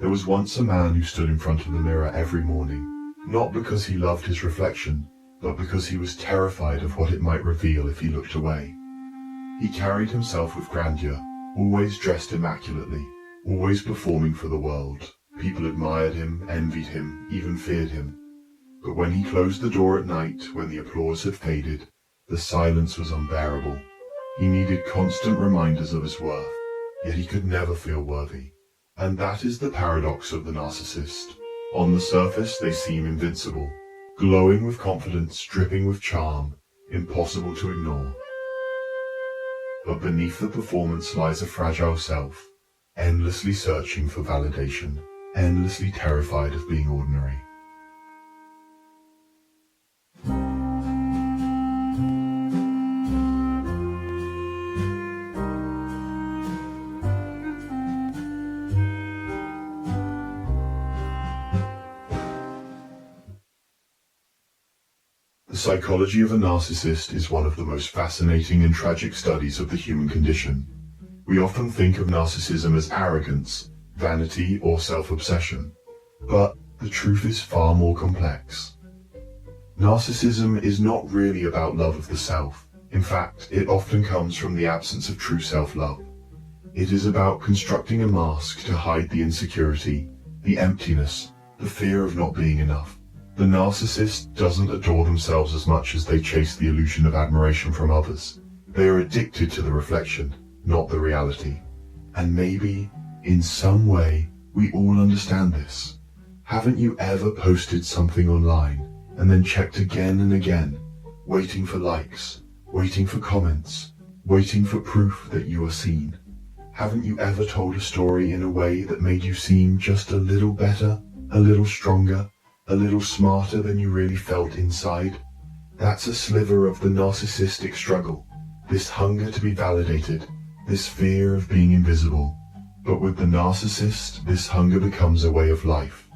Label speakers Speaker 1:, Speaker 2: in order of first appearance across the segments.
Speaker 1: There was once a man who stood in front of the mirror every morning, not because he loved his reflection, but because he was terrified of what it might reveal if he looked away. He carried himself with grandeur, always dressed immaculately, always performing for the world. People admired him, envied him, even feared him. But when he closed the door at night, when the applause had faded, the silence was unbearable. He needed constant reminders of his worth, yet he could never feel worthy. And that is the paradox of the narcissist. On the surface they seem invincible, glowing with confidence, dripping with charm, impossible to ignore. But beneath the performance lies a fragile self, endlessly searching for validation, endlessly terrified of being ordinary. The psychology of a narcissist is one of the most fascinating and tragic studies of the human condition. We often think of narcissism as arrogance, vanity, or self-obsession, but the truth is far more complex. Narcissism is not really about love of the self. In fact, it often comes from the absence of true self-love. It is about constructing a mask to hide the insecurity, the emptiness, the fear of not being enough. The narcissist doesn't adore themselves as much as they chase the illusion of admiration from others. They are addicted to the reflection, not the reality. And maybe, in some way, we all understand this. Haven't you ever posted something online and then checked again and again, waiting for likes, waiting for comments, waiting for proof that you are seen? Haven't you ever told a story in a way that made you seem just a little better, a little stronger, a little smarter than you really felt inside? That's a sliver of the narcissistic struggle, this hunger to be validated, this fear of being invisible. But with the narcissist, this hunger becomes a way of life.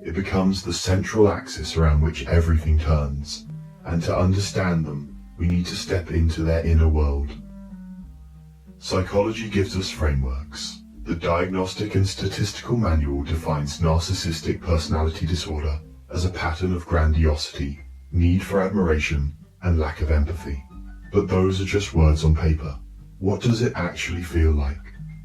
Speaker 1: It becomes the central axis around which everything turns. And to understand them, we need to step into their inner world. Psychology gives us frameworks. The Diagnostic and Statistical Manual defines narcissistic personality disorder as a pattern of grandiosity, need for admiration, and lack of empathy. But those are just words on paper. What does it actually feel like?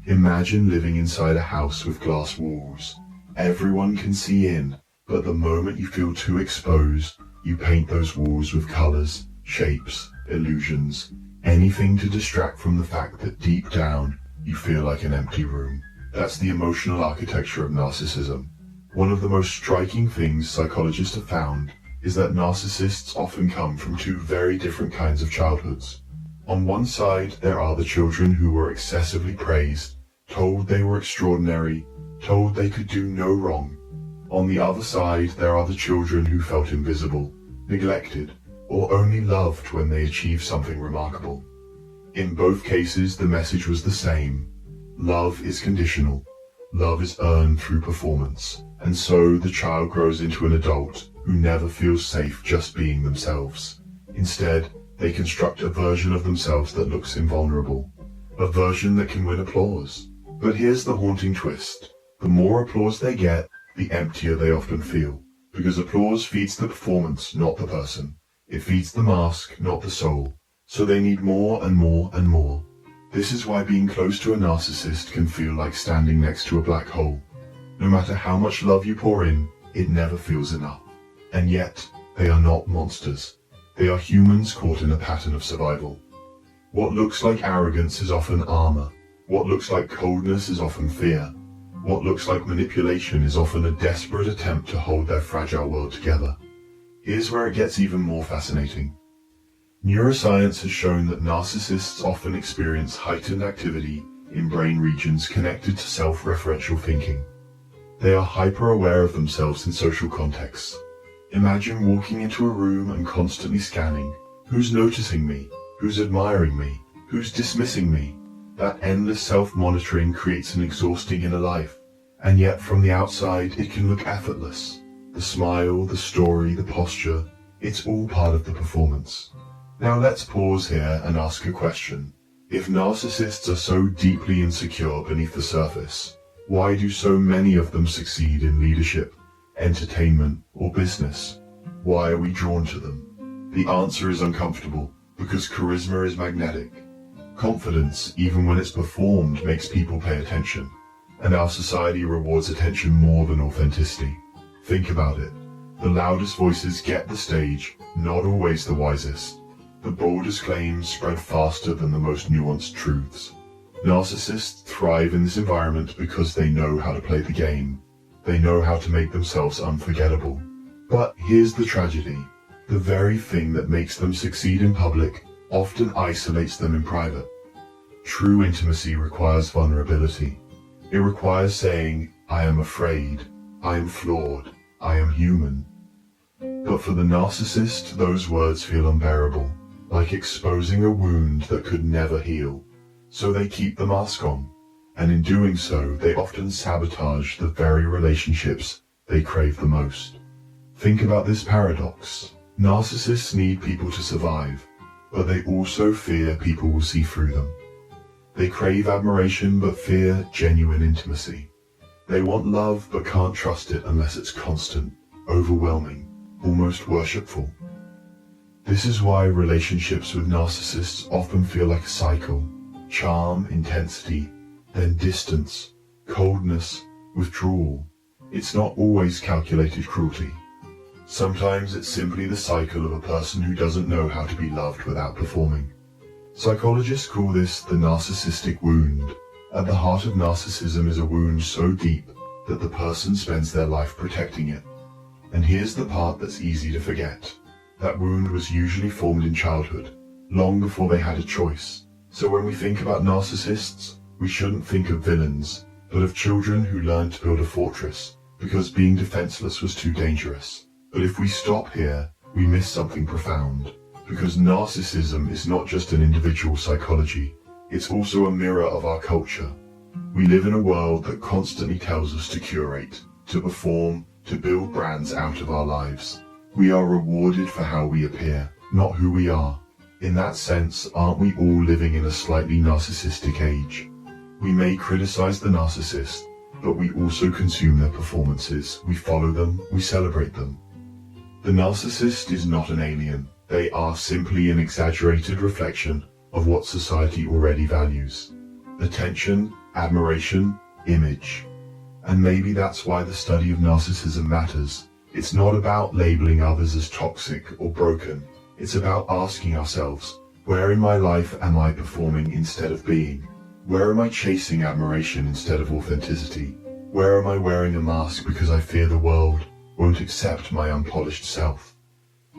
Speaker 1: Imagine living inside a house with glass walls. Everyone can see in, but the moment you feel too exposed, you paint those walls with colors, shapes, illusions, anything to distract from the fact that deep down, you feel like an empty room. That's the emotional architecture of narcissism. One of the most striking things psychologists have found is that narcissists often come from two very different kinds of childhoods. On one side, there are the children who were excessively praised, told they were extraordinary, told they could do no wrong. On the other side, there are the children who felt invisible, neglected, or only loved when they achieved something remarkable. In both cases, the message was the same. Love is conditional. Love is earned through performance. And so the child grows into an adult who never feels safe just being themselves. Instead, they construct a version of themselves that looks invulnerable, a version that can win applause. But here's the haunting twist. The more applause they get, the emptier they often feel, because applause feeds the performance, not the person. It feeds the mask, not the soul. So they need more and more and more. This is why being close to a narcissist can feel like standing next to a black hole. No matter how much love you pour in, it never feels enough. And yet, they are not monsters. They are humans caught in a pattern of survival. What looks like arrogance is often armor. What looks like coldness is often fear. What looks like manipulation is often a desperate attempt to hold their fragile world together. Here's where it gets even more fascinating. Neuroscience has shown that narcissists often experience heightened activity in brain regions connected to self-referential thinking. They are hyper-aware of themselves in social contexts. Imagine walking into a room and constantly scanning. Who's noticing me? Who's admiring me? Who's dismissing me? That endless self-monitoring creates an exhausting inner life. And yet from the outside, it can look effortless. The smile, the story, the posture, it's all part of the performance. Now let's pause here and ask a question. If narcissists are so deeply insecure beneath the surface, Why do so many of them succeed in leadership, entertainment, or business? Why are we drawn to them? The answer is uncomfortable, because charisma is magnetic. Confidence, even when it's performed, makes people pay attention, and our society rewards attention more than authenticity. Think about it. The loudest voices get the stage, not always the wisest. The boldest claims spread faster than the most nuanced truths. Narcissists thrive in this environment because they know how to play the game. They know how to make themselves unforgettable. But here's the tragedy. The very thing that makes them succeed in public often isolates them in private. True intimacy requires vulnerability. It requires saying, I am afraid, I am flawed, I am human. But for the narcissist, those words feel unbearable, like exposing a wound that could never heal. So they keep the mask on, and in doing so, they often sabotage the very relationships they crave the most. Think about this paradox. Narcissists need people to survive, but they also fear people will see through them. They crave admiration but fear genuine intimacy. They want love but can't trust it unless it's constant, overwhelming, almost worshipful. This is why relationships with narcissists often feel like a cycle. Charm, intensity, then distance, coldness, withdrawal. It's not always calculated cruelty. Sometimes it's simply the cycle of a person who doesn't know how to be loved without performing. Psychologists call this the narcissistic wound. At the heart of narcissism is a wound so deep that the person spends their life protecting it. And here's the part that's easy to forget. That wound was usually formed in childhood, long before they had a choice. So when we think about narcissists, we shouldn't think of villains, but of children who learned to build a fortress because being defenseless was too dangerous. But if we stop here, we miss something profound, because narcissism is not just an individual psychology, it's also a mirror of our culture. We live in a world that constantly tells us to curate, to perform, to build brands out of our lives. We are rewarded for how we appear, not who we are. In that sense, aren't we all living in a slightly narcissistic age? We may criticize the narcissist, but we also consume their performances. We follow them, we celebrate them. The narcissist is not an alien. They are simply an exaggerated reflection of what society already values. Attention, admiration, image. And maybe that's why the study of narcissism matters. It's not about labeling others as toxic or broken. It's about asking ourselves, where in my life am I performing instead of being? Where am I chasing admiration instead of authenticity? Where am I wearing a mask because I fear the world won't accept my unpolished self?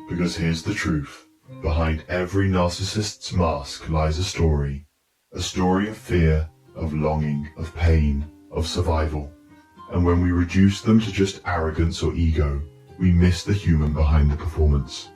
Speaker 1: Because here's the truth. Behind every narcissist's mask lies a story of fear, of longing, of pain, of survival. And when we reduce them to just arrogance or ego, we miss the human behind the performance.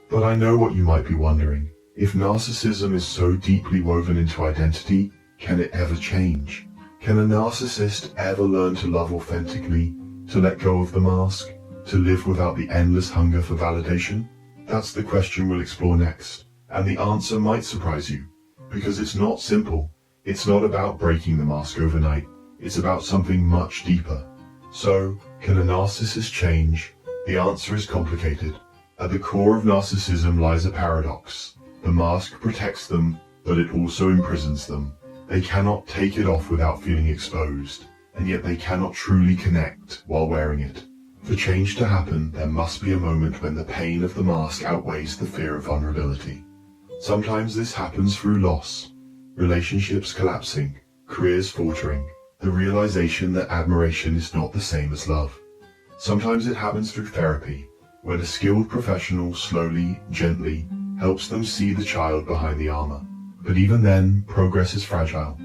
Speaker 1: But I know what you might be wondering. If narcissism is so deeply woven into identity, can it ever change? Can a narcissist ever learn to love authentically, to let go of the mask, to live without the endless hunger for validation? That's the question we'll explore next. And the answer might surprise you, because it's not simple. It's not about breaking the mask overnight. It's about something much deeper. So, can a narcissist change? The answer is complicated. At the core of narcissism lies a paradox. The mask protects them, but it also imprisons them. They cannot take it off without feeling exposed, and yet they cannot truly connect while wearing it. For change to happen, there must be a moment when the pain of the mask outweighs the fear of vulnerability. Sometimes this happens through loss, relationships collapsing, careers faltering, the realization that admiration is not the same as love. Sometimes it happens through therapy, when a skilled professional slowly, gently, helps them see the child behind the armor. But even then, progress is fragile,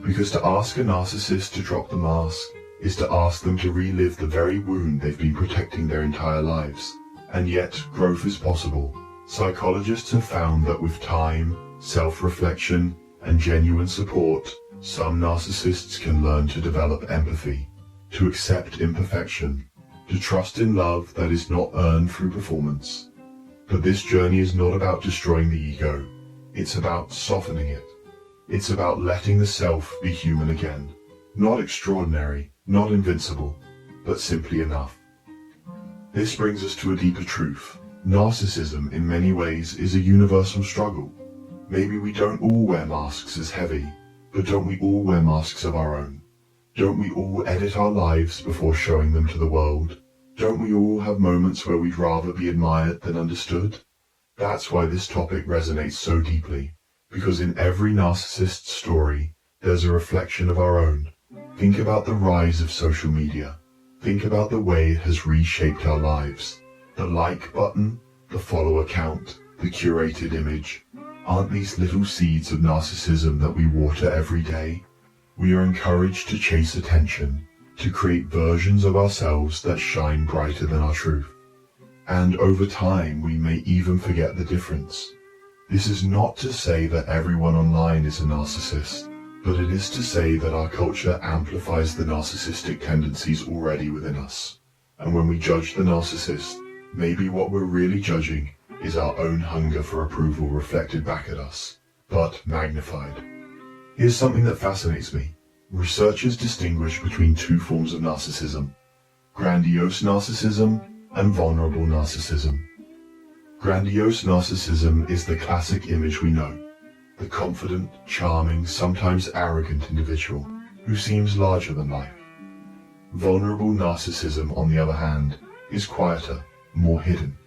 Speaker 1: because to ask a narcissist to drop the mask is to ask them to relive the very wound they've been protecting their entire lives. And yet, growth is possible. Psychologists have found that with time, self-reflection, and genuine support, some narcissists can learn to develop empathy, to accept imperfection, to trust in love that is not earned through performance. But this journey is not about destroying the ego. It's about softening it. It's about letting the self be human again. Not extraordinary, not invincible, but simply enough. This brings us to a deeper truth. Narcissism, in many ways, is a universal struggle. Maybe we don't all wear masks as heavy, but don't we all wear masks of our own? Don't we all edit our lives before showing them to the world? Don't we all have moments where we'd rather be admired than understood? That's why this topic resonates so deeply, because in every narcissist's story, there's a reflection of our own. Think about the rise of social media. Think about the way it has reshaped our lives. The like button, the follow count, the curated image. Aren't these little seeds of narcissism that we water every day? We are encouraged to chase attention, to create versions of ourselves that shine brighter than our truth. And over time, we may even forget the difference. This is not to say that everyone online is a narcissist, but it is to say that our culture amplifies the narcissistic tendencies already within us. And when we judge the narcissist, maybe what we're really judging is our own hunger for approval reflected back at us, but magnified. Here's something that fascinates me. Researchers distinguish between two forms of narcissism: grandiose narcissism and vulnerable narcissism. Grandiose narcissism is the classic image we know. The confident, charming, sometimes arrogant individual who seems larger than life. Vulnerable narcissism, on the other hand, is quieter, more hidden.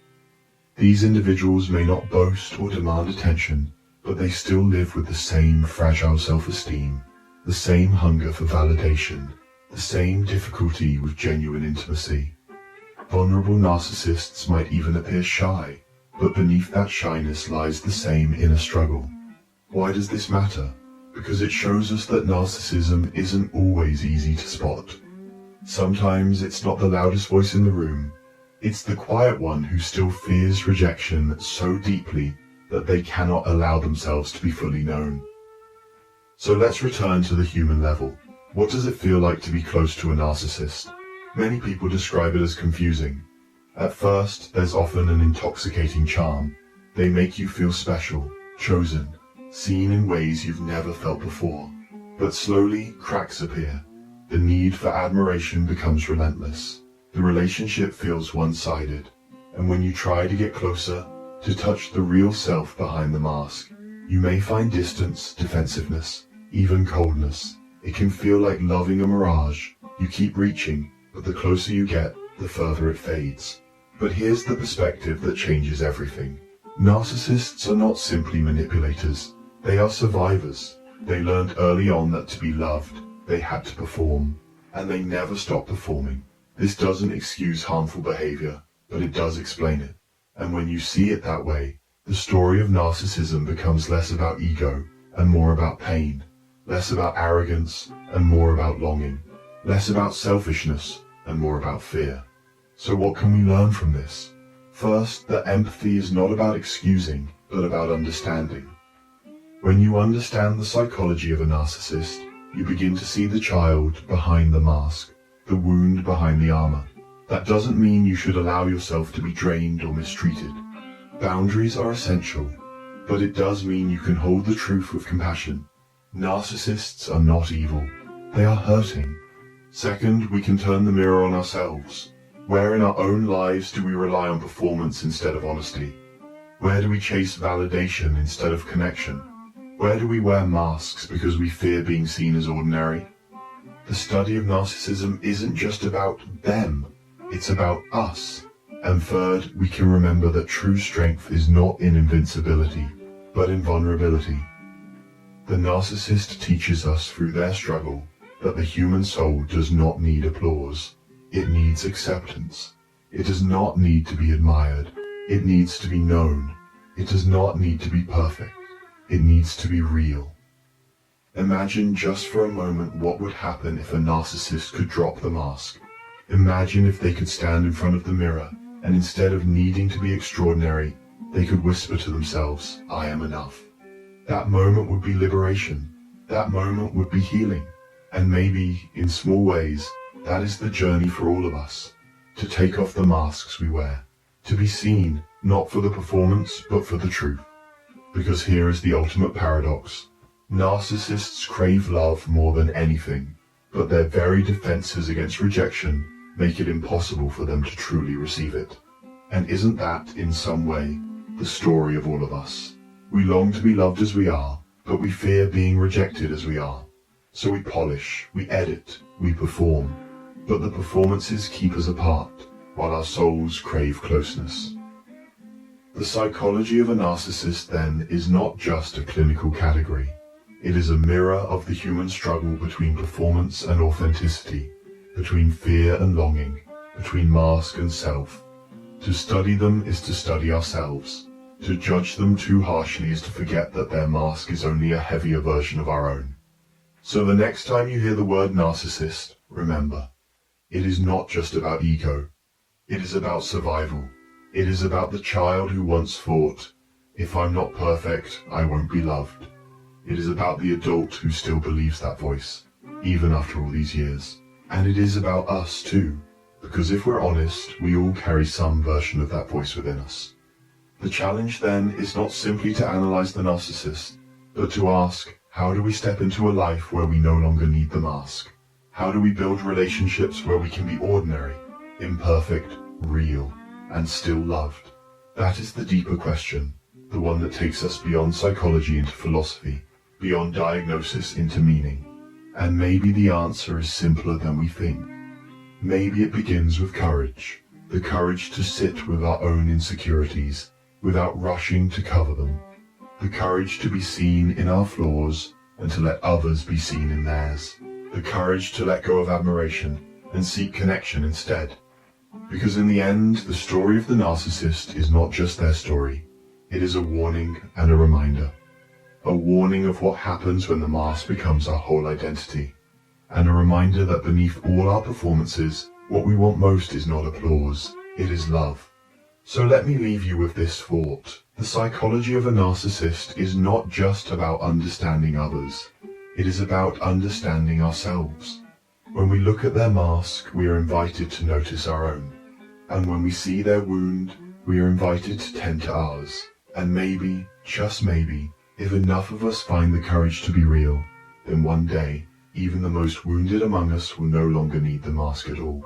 Speaker 1: These individuals may not boast or demand attention, but they still live with the same fragile self-esteem, the same hunger for validation, the same difficulty with genuine intimacy. Vulnerable narcissists might even appear shy, but beneath that shyness lies the same inner struggle. Why does this matter? Because it shows us that narcissism isn't always easy to spot. Sometimes it's not the loudest voice in the room. It's the quiet one who still fears rejection so deeply that they cannot allow themselves to be fully known. So let's return to the human level. What does it feel like to be close to a narcissist? Many people describe it as confusing. At first, there's often an intoxicating charm. They make you feel special, chosen, seen in ways you've never felt before. But slowly, cracks appear. The need for admiration becomes relentless. The relationship feels one-sided. And when you try to get closer, to touch the real self behind the mask, you may find distance, defensiveness, even coldness. It can feel like loving a mirage. You keep reaching, but the closer you get, the further it fades. But here's the perspective that changes everything. Narcissists are not simply manipulators. They are survivors. They learned early on that to be loved, they had to perform. And they never stop performing. This doesn't excuse harmful behavior, but it does explain it. And when you see it that way, the story of narcissism becomes less about ego and more about pain, less about arrogance and more about longing, less about selfishness and more about fear. So what can we learn from this? First, that empathy is not about excusing, but about understanding. When you understand the psychology of a narcissist, you begin to see the child behind the mask, the wound behind the armor. That doesn't mean you should allow yourself to be drained or mistreated. Boundaries are essential, but it does mean you can hold the truth with compassion. Narcissists are not evil. They are hurting. Second, we can turn the mirror on ourselves. Where in our own lives do we rely on performance instead of honesty? Where do we chase validation instead of connection? Where do we wear masks because we fear being seen as ordinary? The study of narcissism isn't just about them. It's about us. And third, we can remember that true strength is not in invincibility, but in vulnerability. The narcissist teaches us through their struggle that the human soul does not need applause. It needs acceptance. It does not need to be admired. It needs to be known. It does not need to be perfect. It needs to be real. Imagine just for a moment what would happen if a narcissist could drop the mask. Imagine if they could stand in front of the mirror and instead of needing to be extraordinary, they could whisper to themselves, "I am enough." That moment would be liberation. That moment would be healing. And maybe, in small ways, that is the journey for all of us. To take off the masks we wear. To be seen, not for the performance, but for the truth. Because here is the ultimate paradox. Narcissists crave love more than anything, but their very defenses against rejection make it impossible for them to truly receive it. And isn't that, in some way, the story of all of us? We long to be loved as we are, but we fear being rejected as we are. So we polish, we edit, we perform, but the performances keep us apart, while our souls crave closeness. The psychology of a narcissist, then, is not just a clinical category. It is a mirror of the human struggle between performance and authenticity, between fear and longing, between mask and self. To study them is to study ourselves. To judge them too harshly is to forget that their mask is only a heavier version of our own. So the next time you hear the word narcissist, remember, it is not just about ego. It is about survival. It is about the child who once thought, if I'm not perfect, I won't be loved. It is about the adult who still believes that voice, even after all these years. And it is about us too, because if we're honest, we all carry some version of that voice within us. The challenge then is not simply to analyze the narcissist, but to ask, how do we step into a life where we no longer need the mask? How do we build relationships where we can be ordinary, imperfect, real, and still loved? That is the deeper question, the one that takes us beyond psychology into philosophy, beyond diagnosis into meaning. And maybe the answer is simpler than we think. Maybe it begins with courage, the courage to sit with our own insecurities without rushing to cover them, the courage to be seen in our flaws and to let others be seen in theirs, the courage to let go of admiration and seek connection instead. Because in the end, the story of the narcissist is not just their story. It is a warning and a reminder. A warning of what happens when the mask becomes our whole identity. And a reminder that beneath all our performances, what we want most is not applause, it is love. So let me leave you with this thought. The psychology of a narcissist is not just about understanding others. It is about understanding ourselves. When we look at their mask, we are invited to notice our own. And when we see their wound, we are invited to tend to ours. And maybe, just maybe, if enough of us find the courage to be real, then one day, even the most wounded among us will no longer need the mask at all.